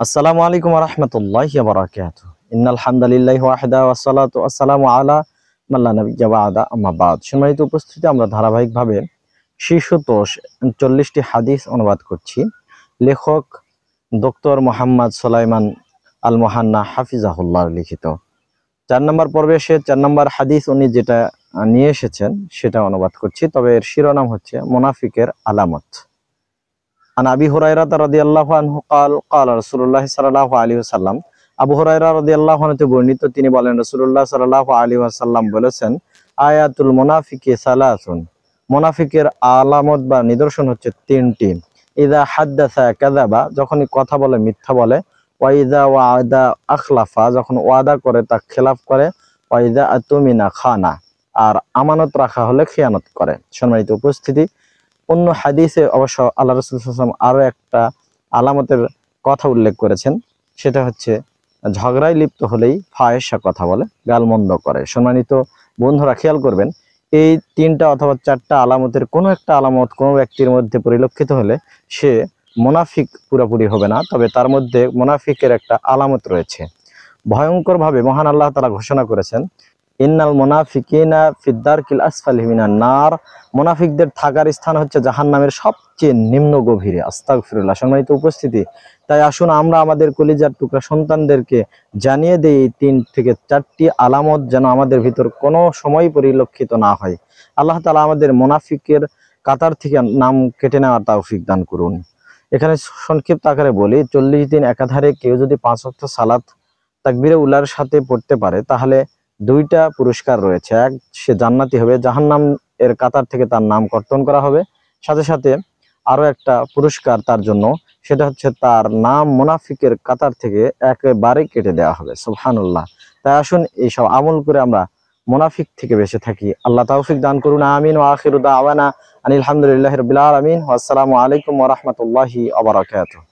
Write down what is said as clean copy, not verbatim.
আসসালামু আলাইকুম ওয়া রাহমাতুল্লাহি ওয়া বারাকাতুহু। ইন্নাল হামদালিল্লাহি ওয়াহদা ওয়াসসালাতু ওয়াসসালামু আলা মান লা নাবিয়্যা বা'দা আম্মা বা'দ। সম্মানিত উপস্থিতি, আমরা ধারাবাহিকভাবে শীর্ষতোষ 40টি হাদিস অনুবাদ করছি। লেখক ডক্টর মোহাম্মদ সুলাইমান আল মুহান্না হাফিজাহুল্লাহ লিখিত। 4 নম্বর পর্বে এসে 4 নম্বর হাদিস উনি যেটা নিয়ে এসেছেন সেটা অনুবাদ করছি, তবে এর শিরোনাম হচ্ছে মুনাফিকের আলামত। আন আবি হুরায়রা রাদিয়াল্লাহু আনহু قال قال رسول الله সাল্লাল্লাহু আলাইহি ওয়াসাল্লাম। আবু হুরায়রা রাদিয়াল্লাহু আনহু থেকে বর্ণিত, তিনি বলেন রাসূলুল্লাহ সাল্লাল্লাহু আলাইহি ওয়াসাল্লাম বলেছেন, আয়াতুল মুনাফিকি সালাসুন, মুনাফিকের আলামত বা নিদর্শন হচ্ছে 3টি। ইযা হাদ্দাসা কাযাবা, যখনই কথা বলে মিথ্যা বলে। ওয়া ইযা ওয়াদা আখলাফা, যখন ওয়াদা করে তা খেলাফ করে। ওয়া ইযা আতুমিনা খানা, আর আমানত রাখা হলে খেয়ানত করে। সম্মানিত উপস্থিতি, অন্য হাদিসে অবশ্য আল্লাহ রাসূল সাল্লাল্লাহু আলাইহি ওয়াসাল্লাম আরো একটা আলামতের কথা উল্লেখ করেছেন, সেটা হচ্ছে ঝগড়ায় লিপ্ত হলেই ফাহিশা কথা বলে, গালমন্দ করে। সম্মানিত বন্ধুরা, খেয়াল করবেন, এই 3টা অথবা 4টা আলামতের কোনো একটা আলামত কোনো ব্যক্তির মধ্যে পরিলক্ষিত হলে সে মুনাফিক পুরোপুরি হবে না, তবে তার মধ্যে মুনাফিকের একটা আলামত রয়েছে। ভয়ঙ্করভাবে মহান আল্লাহ তাআলা ঘোষণা করেছেন, ইন্নাল মুনাফিকিনা ফিদ-দারকিল আসফালি মিনান নার, মুনাফিকদের থাকার স্থান হচ্ছে জাহান্নামের সবচেয়ে নিম্ন গভীরে। আস্তাগফিরুল্লাহ। সম্মানিত উপস্থিতি, তাই আসুন আমরা আমাদের কলিজার টুকরা সন্তানদেরকে জানিয়ে দেই এই 3 থেকে 4টি আলামত যেন আমাদের ভিতর কোনো সময় পরিলক্ষিত না হয়। আল্লাহ তাআলা আমাদের মুনাফিকের কাতার থেকে নাম কেটে নেওয়ার তৌফিক দান করুন। এখানে সংক্ষিপ্ত আকারে বলি, 40 দিন একাধারে কেউ যদি 5 ওয়াক্ত সালাত তাকবীরে উলার সাথে পড়তে পারে, তাহলে 2টা পুরস্কার রয়েছে। এক, সে জান্নাতি হবে, জাহান্নাম এর কাতার থেকে তার নাম কর্তন করা হবে। সাথে সাথে আরো একটা পুরস্কার তার জন্য, সেটা হচ্ছে তার নাম মুনাফিকের কাতার থেকে একেবারে কেটে দেওয়া হবে। সুবহানাল্লাহ। তাই আসুন এইসব আমল করে আমরা মুনাফিক থেকে বেঁচে থাকি। আল্লাহ তৌফিক দান করুন। আমিন। ওয়া আখিরু দাওয়ানা আনিল হামদুলিল্লাহি রাব্বিল আলামিন। ওয়া আসসালামু আলাইকুম ওয়া রাহমাতুল্লাহি ওয়া বারাকাতুহু।